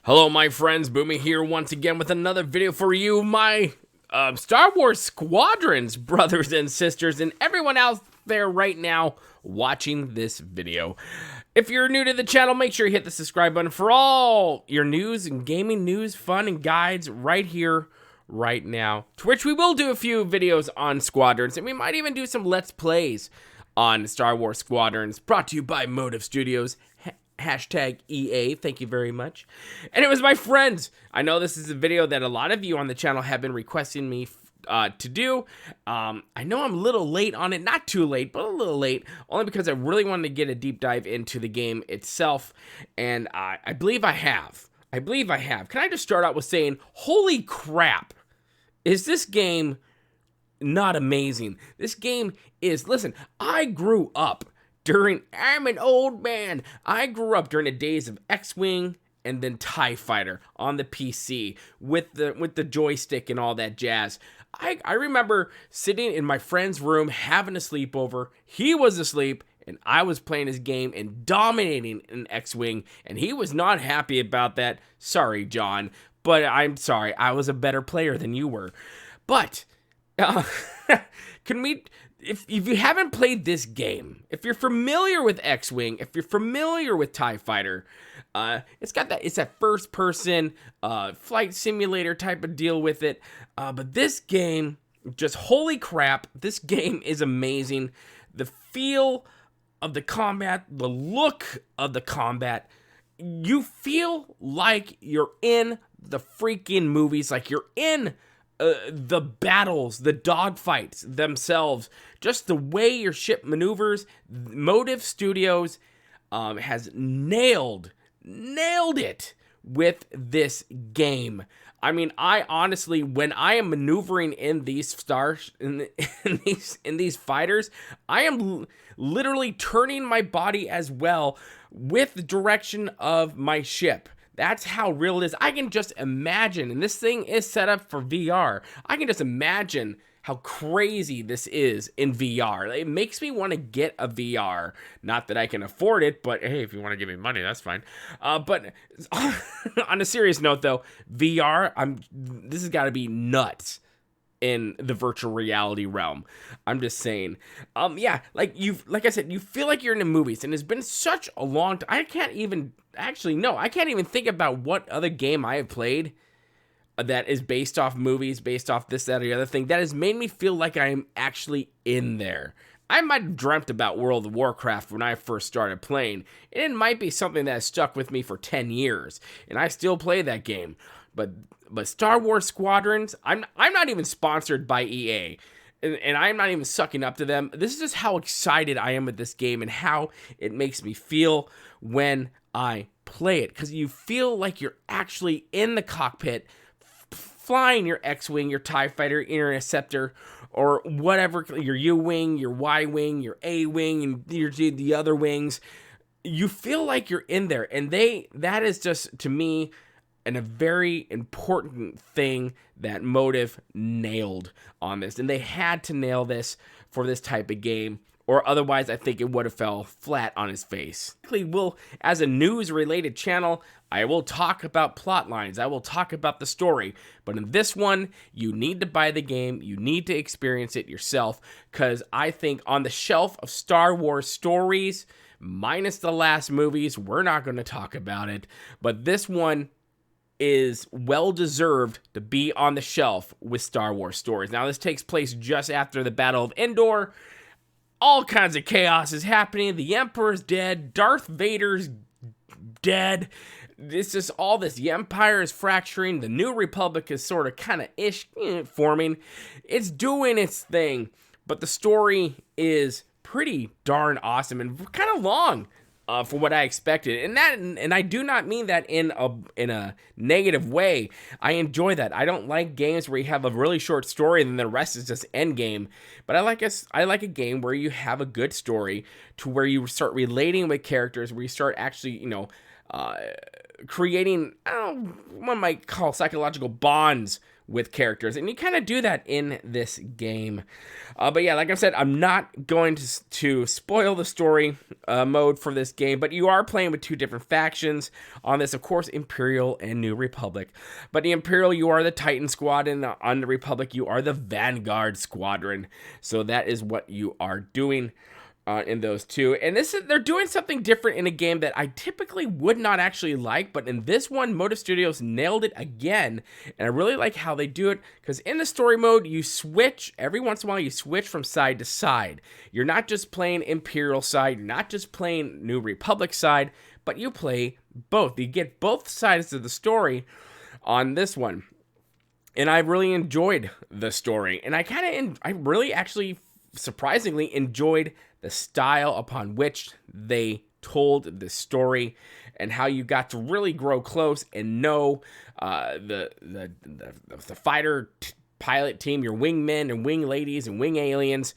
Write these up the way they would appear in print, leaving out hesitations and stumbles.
Hello, my friends. Boomy here once again with another video for you, my Star Wars Squadrons brothers and sisters, and everyone out there right now watching this video. If you're new to the channel, make sure you hit the subscribe button for all your news and gaming news, fun, and guides right here, right now. To which we will do a few videos on Squadrons, and we might even do some Let's Plays on Star Wars Squadrons, brought to you by Motive Studios. Hashtag EA, thank you very much. And it was my friends. I know this is a video that a lot of you on the channel have been requesting me to do. I know I'm a little late on it, not too late, but a little late, only because I really wanted to get a deep dive into the game itself, and I believe I have. Can I just start out with saying, holy crap, is this game not amazing? This game is, listen, I grew up I'm an old man. I grew up during the days of X-Wing and then TIE Fighter on the PC with the joystick and all that jazz. I remember sitting in my friend's room having a sleepover. He was asleep and I was playing his game and dominating an X-Wing, and he was not happy about that. Sorry, John, but I'm sorry. I was a better player than you were. But can we... If you haven't played this game, if you're familiar with X-Wing, if you're familiar with TIE Fighter, it's that first-person flight simulator type of deal with it. But this game, just holy crap, this game is amazing. The feel of the combat, the look of the combat, you feel like you're in the freaking movies, like you're in the battles, the dogfights themselves, just the way your ship maneuvers. Motive Studios has nailed it with this game. I mean, I honestly, when I am maneuvering in these in these fighters, I am literally turning my body as well with the direction of my ship. That's how real it is. I can just imagine, and this thing is set up for VR. I can just imagine how crazy this is in VR. It makes me want to get a VR. Not that I can afford it, but hey, if you want to give me money, that's fine. But on a serious note, though, VR, this has got to be nuts in the virtual reality realm. I'm just saying. Yeah, like I said, you feel like you're in the movies, and it's been such a long time. I can't even think about what other game I have played that is based off movies, based off this, that, or the other thing, that has made me feel like I am actually in there. I might have dreamt about World of Warcraft when I first started playing, and it might be something that has stuck with me for 10 years, and I still play that game. But Star Wars Squadrons, I'm not even sponsored by EA, and I'm not even sucking up to them. This is just how excited I am with this game and how it makes me feel when I play it, because you feel like you're actually in the cockpit, flying your X-Wing, your TIE Fighter, Interceptor, or whatever, your U-Wing, your Y-Wing, your A-Wing, and the other wings. You feel like you're in there, and that is just, to me, and a very important thing that Motive nailed on this. And they had to nail this for this type of game, or otherwise I think it would have fell flat on his face. Well, as a news-related channel, I will talk about plot lines, I will talk about the story, but in this one, you need to buy the game, you need to experience it yourself, because I think on the shelf of Star Wars stories, minus the last movies, we're not going to talk about it, but this one is well-deserved to be on the shelf with Star Wars stories. Now, this takes place just after the Battle of Endor. All kinds of chaos is happening. The Emperor's dead. Darth Vader's dead. This is all this. The Empire is fracturing. The New Republic is sort of kind of forming. It's doing its thing. But the story is pretty darn awesome and kind of long. For what I expected, and I do not mean that in a negative way. I enjoy that. I don't like games where you have a really short story and then the rest is just end game. But I like a game where you have a good story to where you start relating with characters, where you start actually, creating, one might call psychological bonds with characters, and you kind of do that in this game. But yeah, like I said, I'm not going to spoil the story mode for this game, but you are playing with two different factions on this, of course, Imperial and New Republic. But the Imperial, you are the Titan Squad, and on the Republic, you are the Vanguard Squadron. So that is what you are doing in those two. And they're doing something different in a game that I typically would not actually like, but in this one, Motive Studios nailed it again, and I really like how they do it, because in the story mode, you switch, every once in a while, you switch from side to side. You're not just playing Imperial side, you're not just playing New Republic side, but you play both. You get both sides of the story on this one. And I really enjoyed the story, and I really actually surprisingly enjoyed the style upon which they told the story, and how you got to really grow close and know the fighter pilot team, your wingmen and wing ladies and wing aliens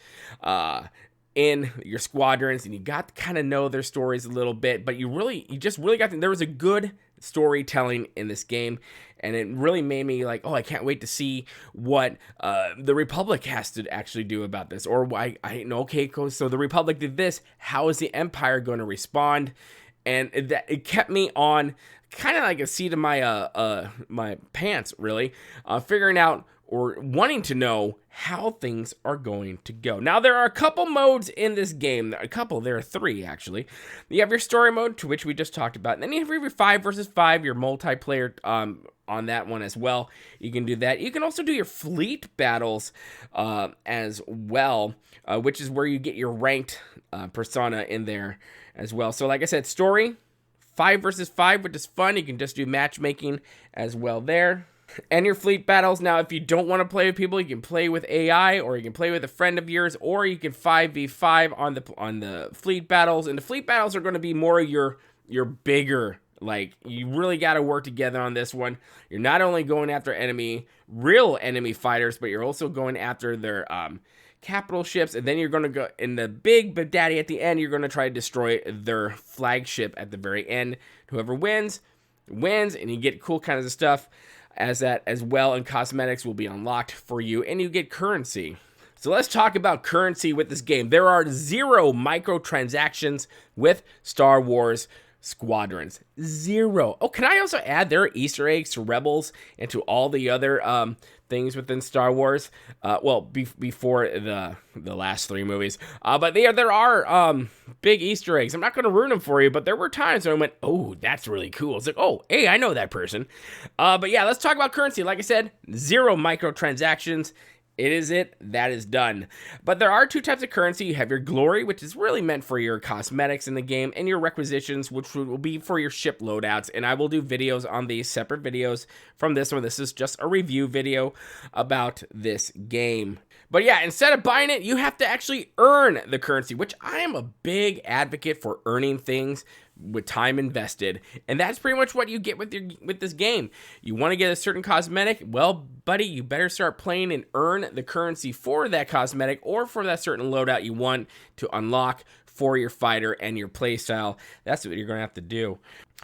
in your squadrons, and you got to kind of know their stories a little bit. But you just really got to, there was a good storytelling in this game, and it really made me like, oh, I can't wait to see what the Republic has to actually do about this. Or I know, okay, so the Republic did this, how is the Empire going to respond? And it kept me on kind of like a seat of my my pants, really, figuring out or wanting to know how things are going to go. Now, there are a couple modes in this game. There are three, actually. You have your story mode, to which we just talked about. And then you have your 5 versus 5, your multiplayer on that one as well. You can do that. You can also do your fleet battles as well, which is where you get your ranked persona in there as well. So like I said, story, 5 versus 5, which is fun. You can just do matchmaking as well there. And your fleet battles. Now, if you don't want to play with people, you can play with AI, or you can play with a friend of yours, or you can 5v5 on the fleet battles. And the fleet battles are going to be more your bigger, like, you really got to work together on this one. You're not only going after real enemy fighters, but you're also going after their capital ships, and then you're going to go in the big daddy at the end. You're going to try to destroy their flagship at the very end. Whoever wins, and you get cool kinds of stuff as well, and cosmetics will be unlocked for you, and you get currency. So let's talk about currency with this game. There are 0 microtransactions with Star Wars Squadrons. 0. Oh, can I also add there are Easter eggs to Rebels and to all the other things within Star Wars? Before the last 3 movies. But there are big Easter eggs. I'm not going to ruin them for you, but there were times when I went, oh, that's really cool. It's like, oh, hey, I know that person. But yeah, let's talk about currency. Like I said, 0 microtransactions. That is done. But there are 2 types of currency. You have your glory, which is really meant for your cosmetics in the game, and your requisitions, which will be for your ship loadouts. And I will do videos on these, separate videos from this one. This is just a review video about this game. But yeah, instead of buying it, you have to actually earn the currency, which I am a big advocate for earning things with time invested. And that's pretty much what you get with this game. You want to get a certain cosmetic? Well, buddy, you better start playing and earn the currency for that cosmetic or for that certain loadout you want to unlock for your fighter and your playstyle. That's what you're going to have to do.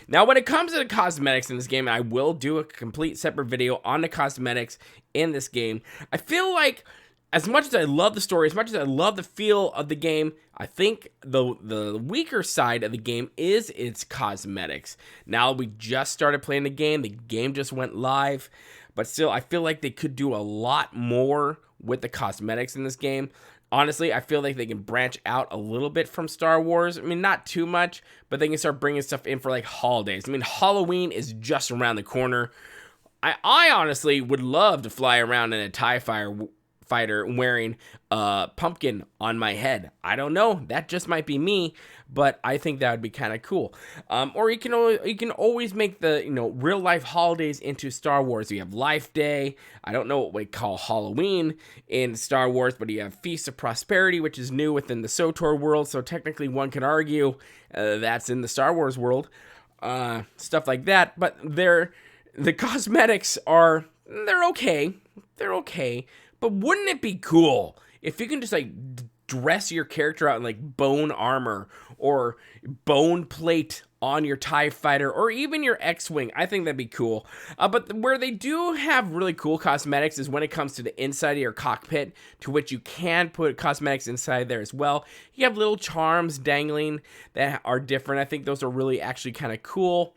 Now, when it comes to the cosmetics in this game, I will do a complete separate video on the cosmetics in this game. I feel like, as much as I love the story, as much as I love the feel of the game, I think the weaker side of the game is its cosmetics. Now, we just started playing the game just went live, but still, I feel like they could do a lot more with the cosmetics in this game. Honestly, I feel like they can branch out a little bit from Star Wars. I mean, not too much, but they can start bringing stuff in for like holidays. I mean, Halloween is just around the corner. I honestly would love to fly around in a TIE fighter wearing a pumpkin on my head. I don't know, that just might be me, but I think that would be kind of cool. Or you can always make the real life holidays into Star Wars. You have Life Day. I don't know what we call Halloween in Star Wars, but you have Feast of Prosperity, which is new within the SOTOR world. So technically, one could argue that's in the Star Wars world, stuff like that. But the cosmetics they're okay. But wouldn't it be cool if you can just like dress your character out in like bone armor or bone plate on your TIE fighter or even your X-Wing. I think that'd be cool. But where they do have really cool cosmetics is when it comes to the inside of your cockpit, to which you can put cosmetics inside there as well. You have little charms dangling that are different. I think those are really actually kind of cool.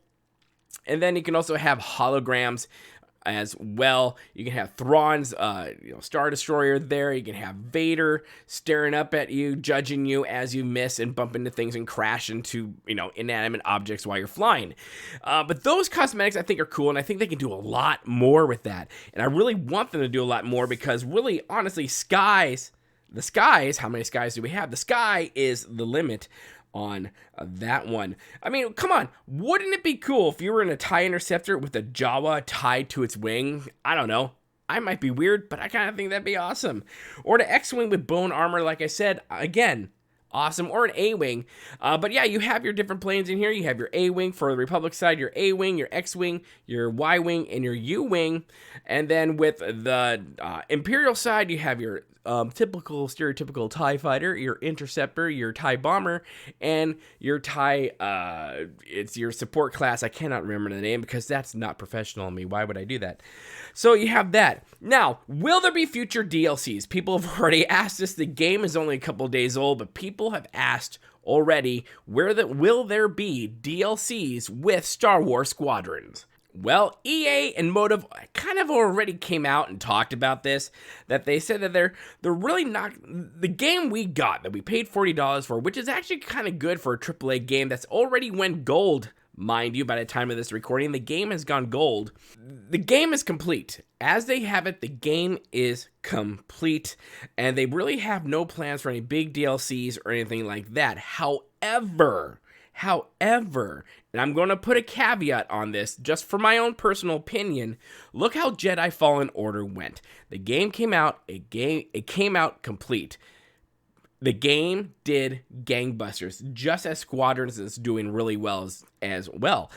And then you can also have holograms as well. You can have Thrawn's Star Destroyer there. You can have Vader staring up at you, judging you as you miss and bump into things and crash into inanimate objects while you're flying. But those cosmetics I think are cool, and I think they can do a lot more with that. And I really want them to do a lot more because really, honestly, the skies, how many skies do we have? The sky is the limit on that one. I mean, come on, wouldn't it be cool if you were in a TIE Interceptor with a Jawa tied to its wing? I don't know. I might be weird, but I kind of think that'd be awesome. Or the X-Wing with bone armor, like I said, again, awesome. Or an A-Wing. But yeah, you have your different planes in here. You have your A-Wing for the Republic side, your A-Wing, your X-Wing, your Y-Wing, and your U-Wing. And then with the Imperial side, you have your stereotypical TIE fighter, your interceptor, your TIE bomber, and your TIE, it's your support class. I cannot remember the name because that's not professional on me. Why would I do that? So you have that. Now, will there be future DLCs? People have already asked this. The game is only a couple days old, but people have asked already, will there be DLCs with Star Wars Squadrons? Well, EA and Motive kind of already came out and talked about this, that they said that they're really not, the game we got, that we paid $40 for, which is actually kind of good for a AAA game that's already went gold, mind you, by the time of this recording. The game has gone gold. The game is complete. As they have it, the game is complete, and they really have no plans for any big DLCs or anything like that. However, and I'm going to put a caveat on this just for my own personal opinion, look how Jedi Fallen Order went. The game came out, it came out complete. The game did gangbusters, just as Squadrons is doing really well as well.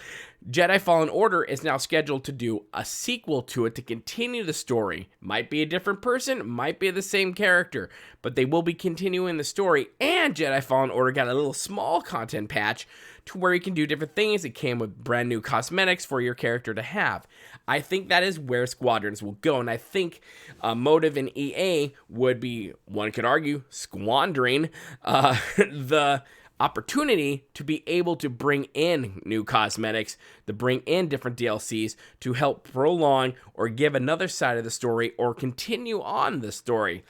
Jedi Fallen Order is now scheduled to do a sequel to it to continue the story. Might be a different person, might be the same character, but they will be continuing the story. And Jedi Fallen Order got a little small content patch to where you can do different things. It came with brand new cosmetics for your character to have. I think that is where Squadrons will go, and I think Motive and EA would be, one could argue, squandering the opportunity to be able to bring in new cosmetics, to bring in different DLCs to help prolong or give another side of the story or continue on the story.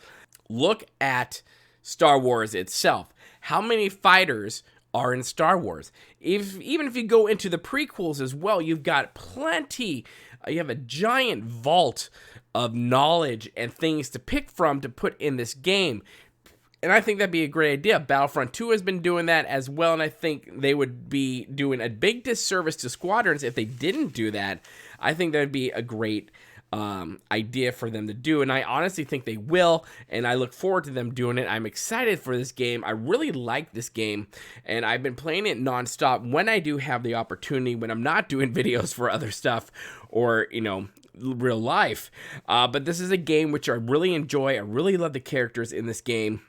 Look at Star Wars itself. How many fighters are in Star Wars? Even if you go into the prequels as well, you've got plenty. You have a giant vault of knowledge and things to pick from to put in this game. And I think that'd be a great idea. Battlefront 2 has been doing that as well, and I think they would be doing a big disservice to Squadrons if they didn't do that. I think that would be a great idea for them to do, and I honestly think they will, and I look forward to them doing it. I'm excited for this game. I really like this game, and I've been playing it nonstop when I do have the opportunity, when I'm not doing videos for other stuff or, real life. But this is a game which I really enjoy. I really love the characters in this game.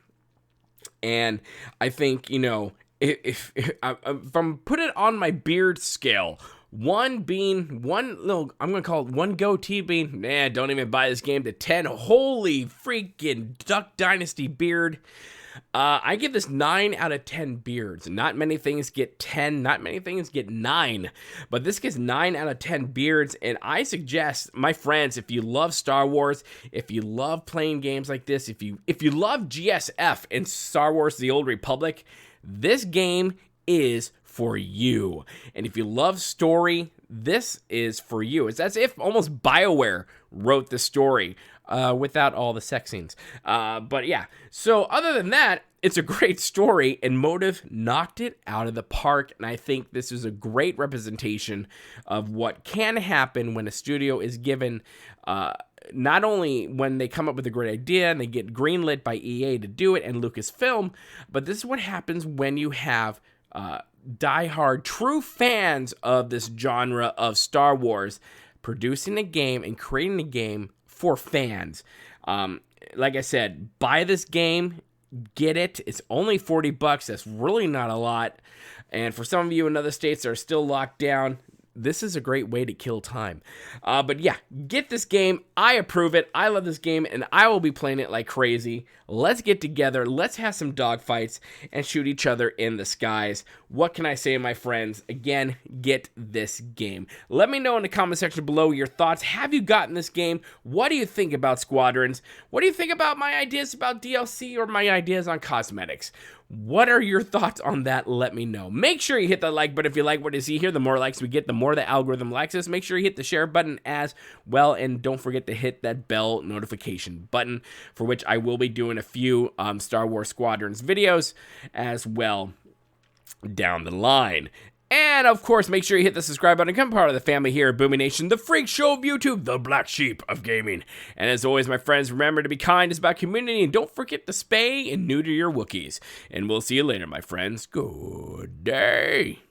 And I think, if I'm put it on my beard scale, one being I'm going to call it one goatee being, don't even buy this game, to 10, holy freaking Duck Dynasty beard. I give this 9 out of 10 beards. Not many things get 10, not many things get 9, but this gets 9 out of 10 beards, and I suggest, my friends, if you love Star Wars, if you love playing games like this, if you love GSF and Star Wars The Old Republic, this game is for you. And if you love story, this is for you. It's as if almost BioWare wrote the story without all the sex scenes. But yeah, so other than that, it's a great story, and Motive knocked it out of the park, and I think this is a great representation of what can happen when a studio is given, not only when they come up with a great idea and they get greenlit by EA to do it and Lucasfilm, but this is what happens when you have diehard, true fans of this genre of Star Wars producing a game and creating a game for fans. Like I said, buy this game. get it. It's only 40 bucks. That's really not a lot. And for some of you in other states that are still locked down, this is a great way to kill time. But yeah, get this game. I approve it. I love this game, and I will be playing it like crazy. Let's get together. Let's have some dogfights and shoot each other in the skies. What can I say, my friends? Again, get this game. Let me know in the comment section below your thoughts. Have you gotten this game? What do you think about Squadrons? What do you think about my ideas about DLC or my ideas on cosmetics? What are your thoughts on that? Let me know. Make sure you hit that like button if you like what you see here. The more likes we get, the more the algorithm likes us. Make sure you hit the share button as well, and don't forget to hit that bell notification button, for which I will be doing a few Star Wars Squadrons videos as well down the line. And, of course, make sure you hit the subscribe button and become part of the family here at Boomy Nation, the freak show of YouTube, the black sheep of gaming. And as always, my friends, remember to be kind. It's about community, and don't forget to spay and neuter your Wookiees. And we'll see you later, my friends. Good day.